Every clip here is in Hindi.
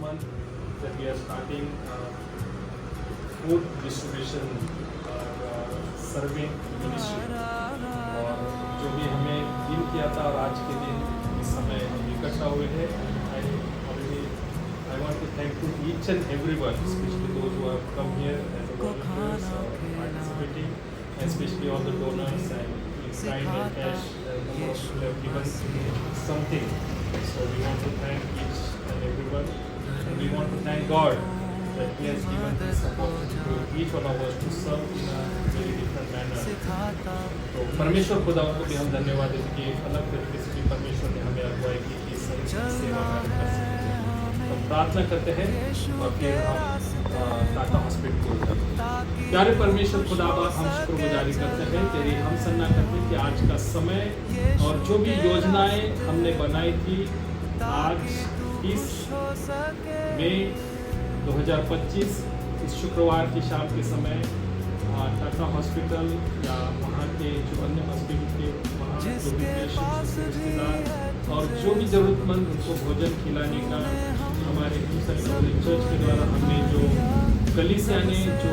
month that we are starting food distribution serving ministry. और जो भी हमें दिन किया था और आज के दिन इस समय हम इकट्ठा हुए हैं। I want to thank to each and everyone, especially those who have come here as a volunteers or participating, and especially all the donors and in kind and cash, number of people have given something. So we want to thank each and everyone, and we want to thank God that He has given this opportunity to each one of us to serve in a very different manner. तो परमेश्वर खुदा को भी हम धन्यवाद देते कि एक अलग तरीके से भी परमेश्वर ने हमें अगुवाई की कि सेवा कार्य कर सकें। तो प्रार्थना करते हैं और फिर हम टाटा हॉस्पिटल को जाते हैं। प्यारे परमेश्वर खुदाबा, हम शुक्रगुजारी करते हैं तेरी, हम सन्ना करते हैं कि आज का समय और जो भी योजनाएं हमने बनाई थी, आज 30 मई 2025 इस शुक्रवार की शाम के समय टाटा हॉस्पिटल या वहाँ के जो अन्य हॉस्पिटल के वहाँ जो भी पेशेंट्स रिश्तेदार और जो भी ज़रूरतमंद उनको भोजन खिलाने का हमारे चर्च के द्वारा हमने जो कलीसिया ने जो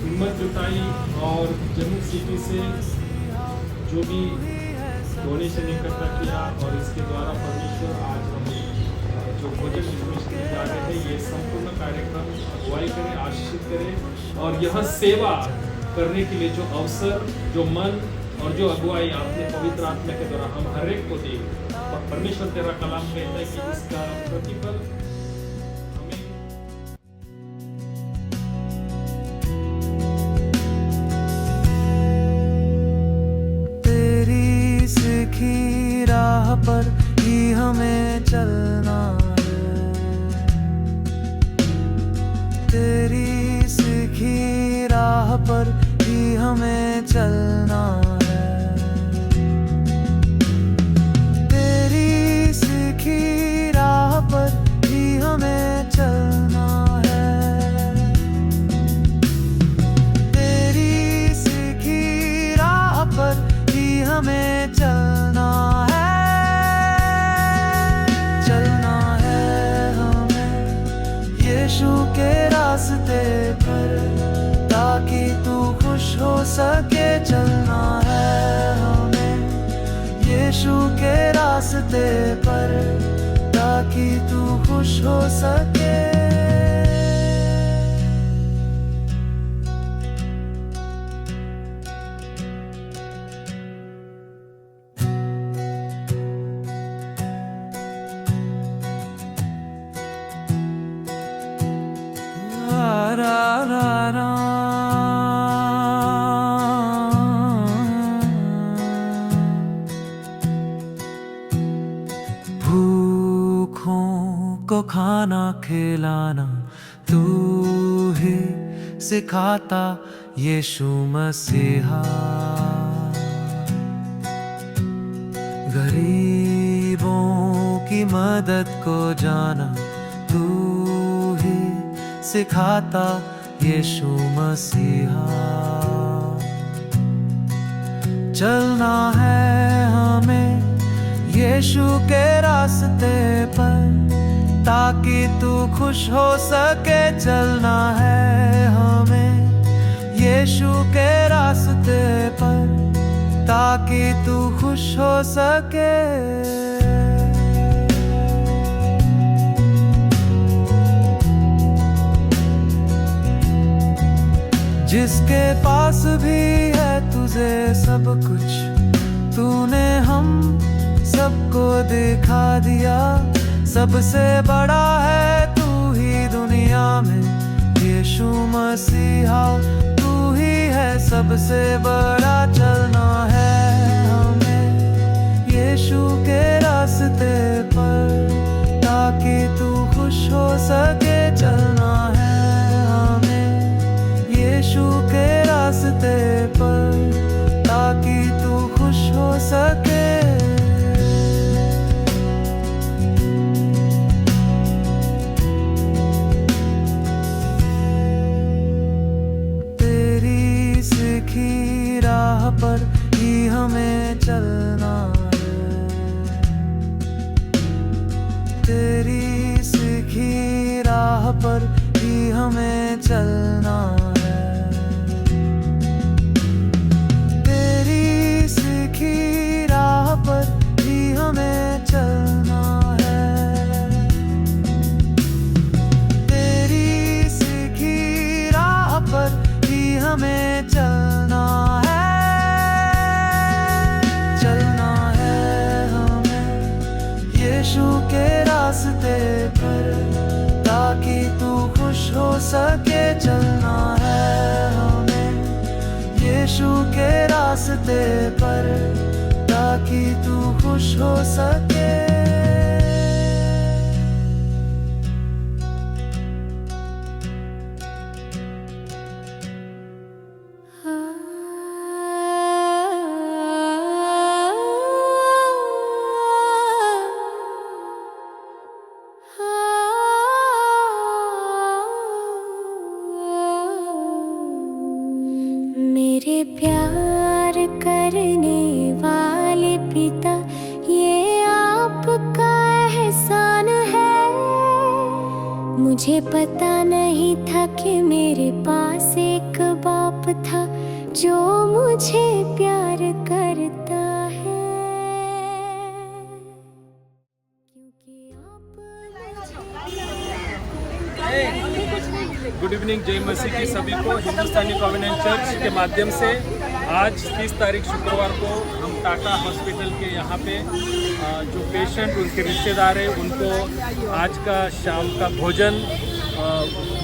हिम्मत जुटाई और जम्मू सिटी से जो भी डोनेशन इकट्ठा किया और इसके द्वारा परमेश्वर आज हम जो भोजन डिस्ट्रीब्यूशन जा रहे हैं, ये संपूर्ण कार्यक्रम अगुवाई करें, आशीषित करें और यह सेवा करने के लिए जो अवसर, जो मन और जो अगुवाई आपने पवित्र आत्मा के द्वारा हम हर एक को दी। और परमेश्वर तेरा कलाम कहता है कि इसका प्रतिफल हमें तेरी सीखी राह पर ही हमें चलना है, तेरी सीखी राह पर ही हमें चलना है, तेरी सीखी राह पर ही हमें चलना है, तेरी सीखी राह पर ही हमें चलना है, चलना है हमें यीशु के रास्ते पर ताकि तू खुश हो सके, चलना है हमें यीशु के रास्ते पर ताकि तू खुश हो सके। रा रा रा भूखों को खाना खिलाना तू ही सिखाता यीशु मसीहा, गरीबों की मदद को जाना तू ही सिखाता यीशु मसीहा, चलना है हमें यीशु के रास्ते पर ताकि तू खुश हो सके, चलना है हमें यीशु के रास्ते पर ताकि तू खुश हो सके। जिसके पास भी है तुझे सब कुछ, तूने हम सबको दिखा दिया, सबसे बड़ा है तू ही दुनिया में यीशु मसीहा, तू ही है सबसे बड़ा, चलना है हमें यीशु के रास्ते पर ताकि तू खुश हो सके, चलना है हमें यीशु के रास्ते पर ताकि तू खुश हो सके। तेरी सीखी राह पर ही हमें चलना है, तेरी सीखी राह पर ही हमें चलना है। तेरी सीखी राह पर ही हमें चलना है। तेरी सीखी राह पर ही हमें चलना है। चलना है हमें यीशु के रास्ते पर, ताकि तू खुश हो सके। चलना है हमें यीशु के रास्ते पर, ताकि तू खुश हो सके। मेरे प्यार करने वाले पिता, ये आपका एहसान है। मुझे पता नहीं था कि मेरे पास एक बाप था जो मुझे प्यार करता है। क्योंकि आप गुड इवनिंग, जय मसीह की सभी को। हिंदुस्तानी कॉन्वेंट चर्च के माध्यम से आज 30 तारीख शुक्रवार को हम टाटा हॉस्पिटल के यहाँ पे जो पेशेंट उनके रिश्तेदार हैं उनको आज का शाम का भोजन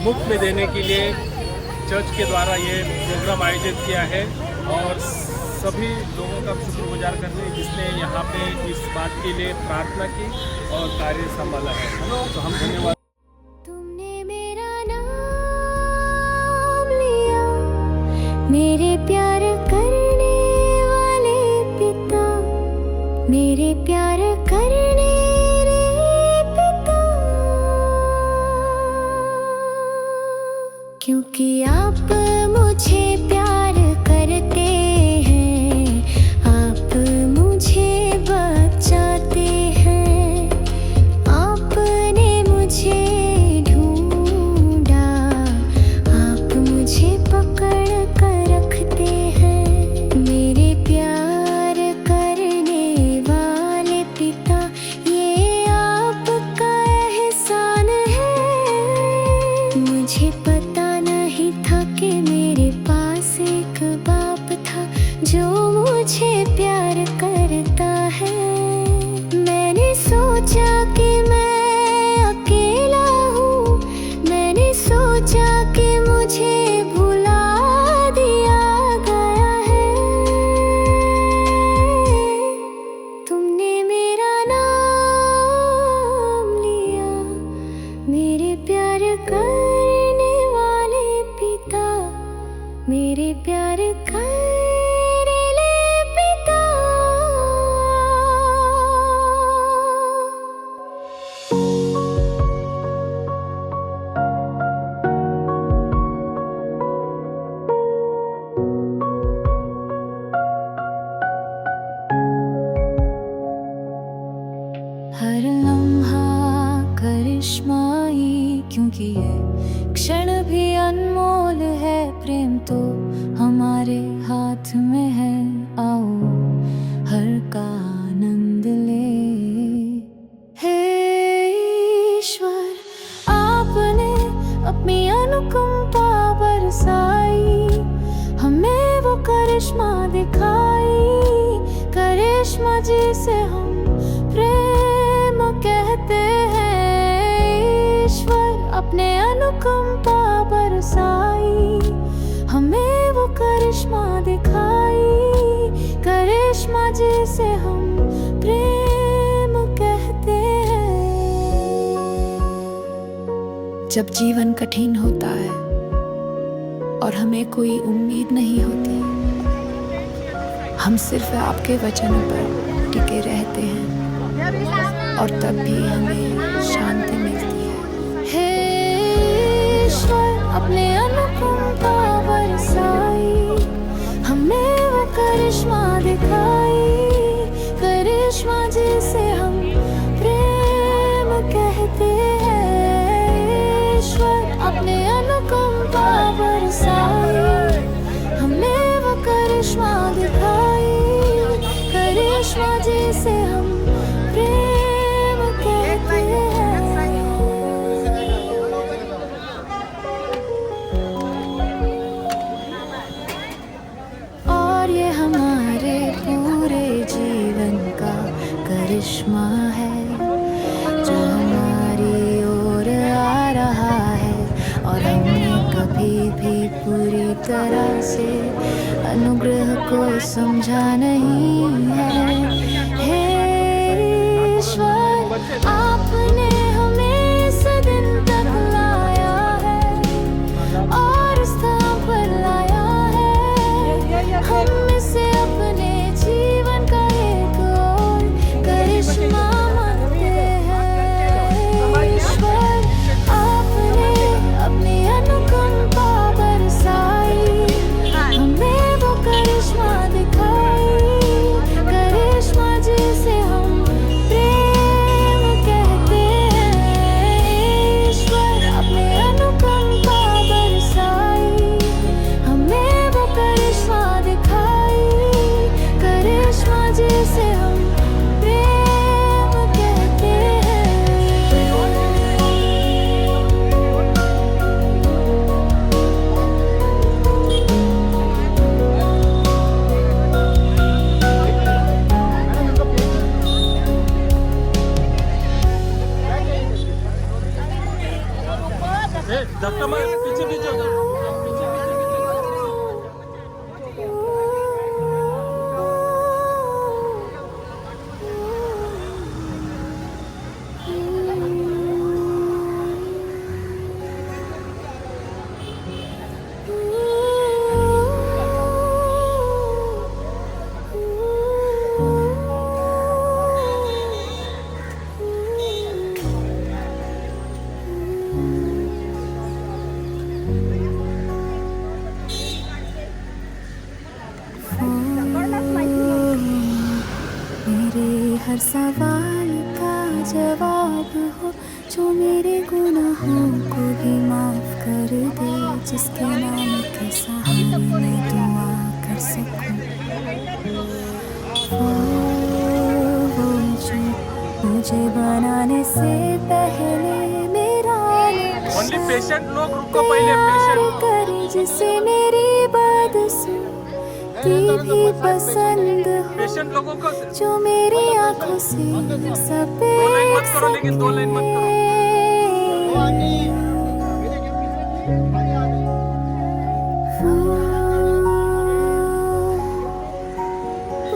मुफ्त में देने के लिए चर्च के द्वारा ये प्रोग्राम आयोजित किया है। और सभी लोगों का शुक्रगुजार करते हैं जिसने यहाँ पे इस बात के लिए प्रार्थना की और कार्य संभाला है। तो हम धन्यवाद। मेरे प्यार करने वाले पिता, मेरे प्यार करने पिता, क्योंकि आप मुझे प्यार करते हैं, आप मुझे बचाते हैं। आपने मुझे ढूंढा, आप मुझे पकड़ मेरे प्यार करने पिता। हर लम्हा करिश्माई, क्योंकि ये क्षण भी अनमोल है। प्रेम तो हमारे हाथ में है, आओ हर का आनंद ले। हे ईश्वर, आपने अपनी अनुकंपा बरसाई, हमें वो करिश्मा दिखाई। करिश्मा जिसे हम प्रेम कहते हैं। ईश्वर अपने अनुकंपा बरसाई, हमें वो करिश्मा दिखाई। करिश्मा जिसे हम प्रेम कहते हैं। जब जीवन कठिन होता है और हमें कोई उम्मीद नहीं होती, हम सिर्फ आपके वचन पर टिके रहते हैं और तब भी हमें शांति मिलती है। हे ईश्वर अपने अनुकंपा बरसाई, हमें वो करिश्मा दिखाई। करिश्मा जिसे हम प्रेम कहते हैं। को समझा नहीं है। हे ईश्वर, आपने हमें इस दिन तक लाया है और स्थान पर लाया है। हम इसे अपने जीवन का एक और करिश्मा मानते हैं। ईश्वर, आपने अपनी अनुकंपा बरसाई, हमें वो करिश्मा दिखाई, करिश्मा जिसे हम प्रेम कहते हैं। ईश्वर, अपनी अनुकंपा बरसाई, हमें वो करिश्मा दिखाई, करिश्मा जिसे हम प्रेम कहते हैं। धक्का मार, पीछे पीछे हो जाओ। मेरे हर सवाल का जवाब हो, जो मेरे गुनाहों को भी माफ कर दे, जिसके नाम के सहारे मैं दुआ कर सकूं। वो जो मुझे बनाने से पहले मेरा ओनली पेशेंट लोग रुको, पहले पेशेंट करे, जिसे मेरी बात सुनती भी पसंद हो, पेशेंट लोगों को जो मेरी आंखों से सब दो लाइन मत करो, लेकिन 2 लाइन मत करो।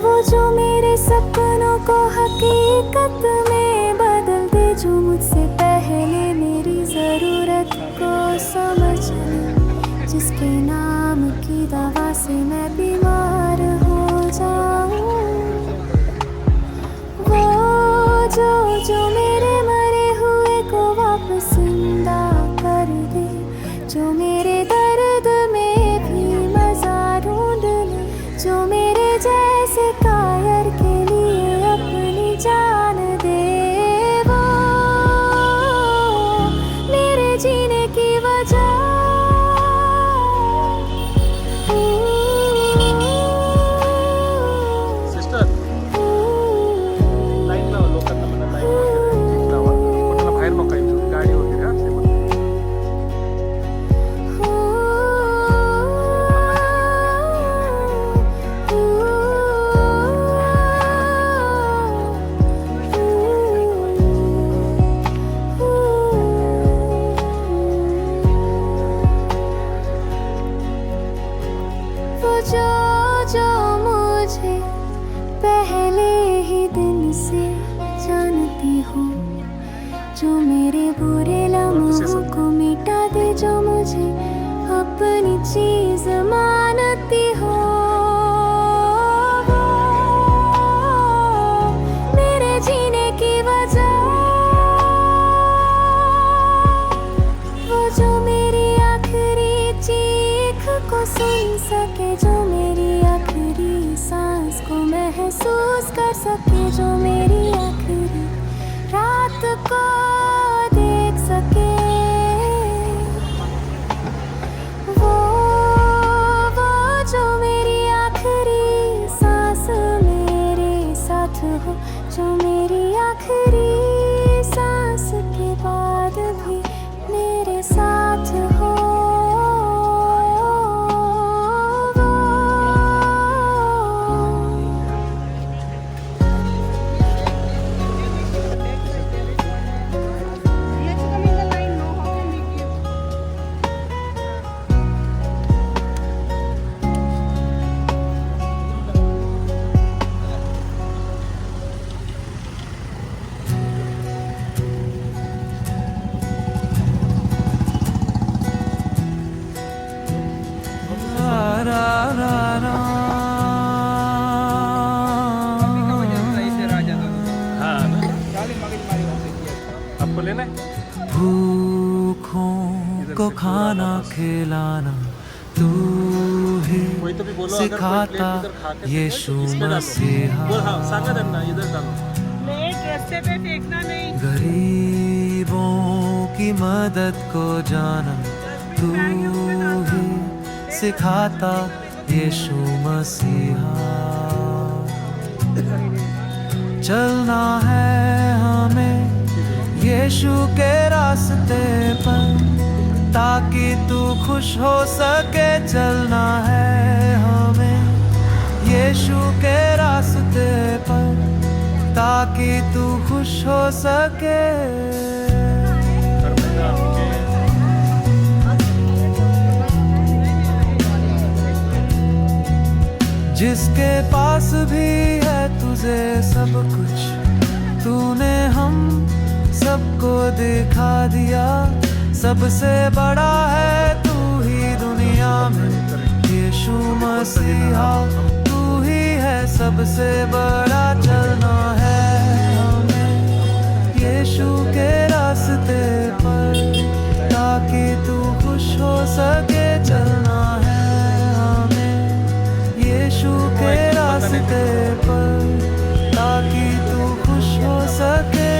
वो जो मेरे सपनों को हकीकत में बदल दे, जो मुझसे पहले मेरी जरूरत को समझ ले, जिसके नाम की दवा से मैं बीमार हो जाऊं। वो जो मेरे मरे हुए को वापस जिंदा कर दे, जो मेरे दर्द में भी मजा ढूंढ ले, जो मेरे जैसे कायर के लिए अपनी जान दे। वो मेरे जीने की वजह, सिस्टर लाईन लावा, लोकांना म्हणा लाईन वगैरे लावा, कोणाला बाहेर नका येऊ, गाडी वगैरे असते म्हणा. जो मुझे पहले ही दिन से जानती हो, जो मेरे बुरे लम्हों को मिटा दे, जो मुझे अपनी चीज मानती हो। वो मेरे जीने की वजह, वो जो मेरी आखिरी चीख को सुन सके, जो मेरी आखिरी सांस को महसूस कर सके, जो मेरी आखिरी रात को देख सके। वो जो मेरी भूखों को खाना खिलाना तू ही सिखाता यीशु मसीहा। गरीबों की मदद को जाना तू ही सिखाता यीशु मसीहा। चलना है हमें यीशु के रास्ते पर ताकि तू खुश हो सके। चलना है हमें यीशु के रास्ते पर ताकि तू खुश हो सके। जिसके पास भी है तुझे सब कुछ, तूने हम सबको दिखा दिया। सबसे बड़ा है तू ही दुनिया में यीशु मसीहा। तू ही है सबसे बड़ा। चलना है हमें यीशु के रास्ते पर ताकि तू खुश हो सके। चलना है हमें यीशु के रास्ते पर ताकि तू खुश हो सके।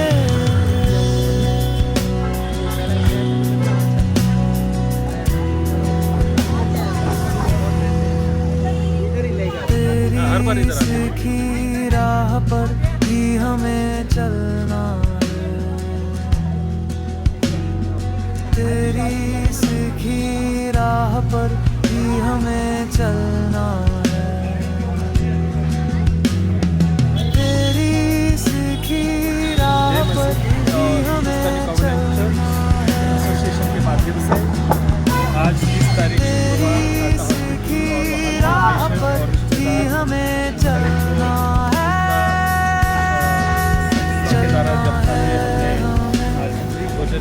तेरी सीखी राह पर ही हमें चलना है। तेरी सीखी राह पर ही हमें चलना है। तेरी सीखी राह पर ही हमें चलना है। एसोसिएशन के माध्यम से आज 20 तारीख तेरी सीखी राह पर ही हमें चलना है। चलना है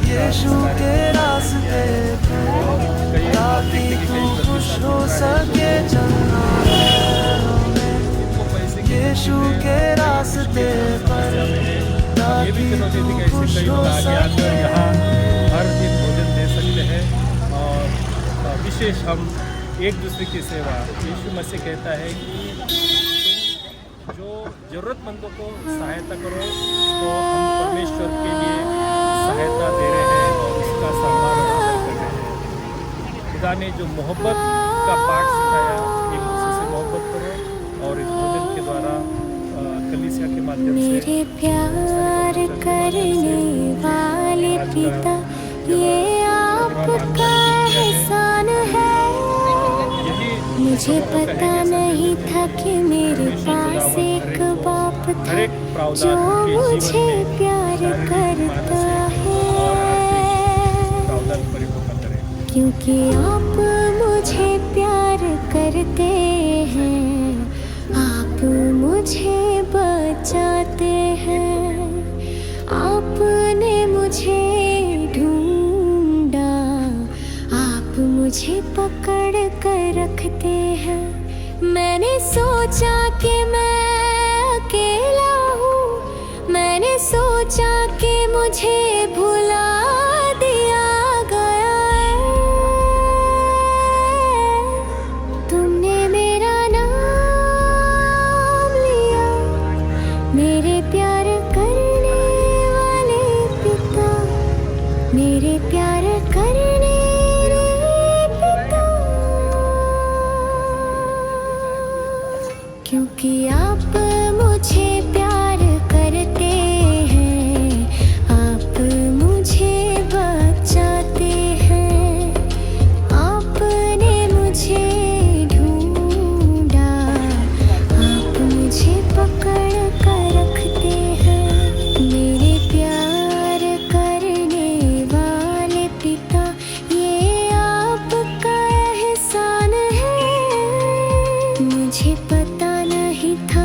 यीशु के रास्ते पर ताकि तू खुश हो सके। चलना है यीशु के रास्ते पर ताकि तू खुश हो सके। हर दिन भोजन दे सकते हैं और विशेष हम एक दूसरे की सेवा। यीशु मसीह कहता है कि तुम जो ज़रूरतमंदों को सहायता करो तो हम परमेश्वर के लिए सहायता दे रहे हैं और उसका सम्मान और आदर कर रहे हैं। खुदा ने जो मोहब्बत का पाठ सिखाया, एक दूसरे से मोहब्बत करो और इस भोजन के द्वारा कलीसिया के माध्यम से मेरे प्यार करने वाले पिता, ये आपका एहसान है। मुझे पता नहीं था कि मेरे पास एक बाप था जो मुझे प्यार करता है। क्योंकि आप मुझे प्यार करते हैं, आप मुझे बचाते हैं। आपने मुझे ढूंढा, आप मुझे पकड़ कर रखते हैं। मैंने सोचा कि मैं अकेला हूँ, मैंने सोचा कि मुझे भुला दिया गया है। तुमने मेरा नाम लिया, मेरे प्यार करने वाले पिता, मेरे प्यार करने क्योंकि आप मुझे प्यार करते हैं, आप मुझे बचाते हैं। आपने मुझे ढूंढा, आप मुझे पकड़ कर रखते हैं। मेरे प्यार करने वाले पिता, ये आपका एहसान है। मुझे पता नहीं था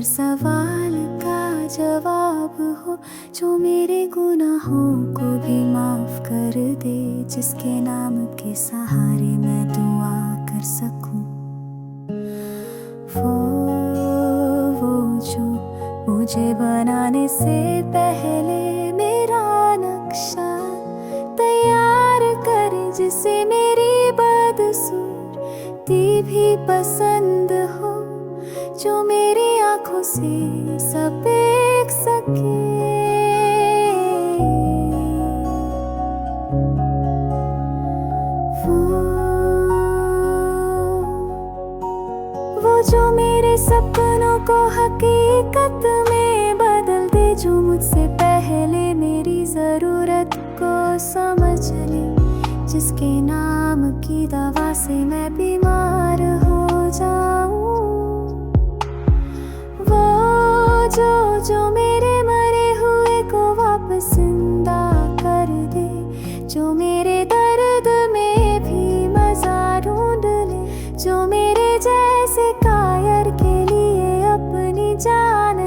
सवाल का जवाब हो, जो मेरे गुनाहों को भी माफ कर दे, जिसके नाम के सहारे मैं दुआ कर सकूं। वो जो मुझे बनाने से पहले मेरा नक्शा तैयार करे, जिसे मेरी बदसूरती भी पसंद हो, जो मेरी आंखों से सब देख सके। वो जो मेरे सपनों को हकीकत में बदल दे, जो मुझसे पहले मेरी जरूरत को समझ ले, जिसके नाम की दवा से मैं बीमार हो जाऊं। वो जो मेरे मरे हुए को वापस जिंदा कर दे, जो मेरे दर्द में भी मजा ढूंढ ले, जो मेरे जैसे कायर के लिए अपनी जान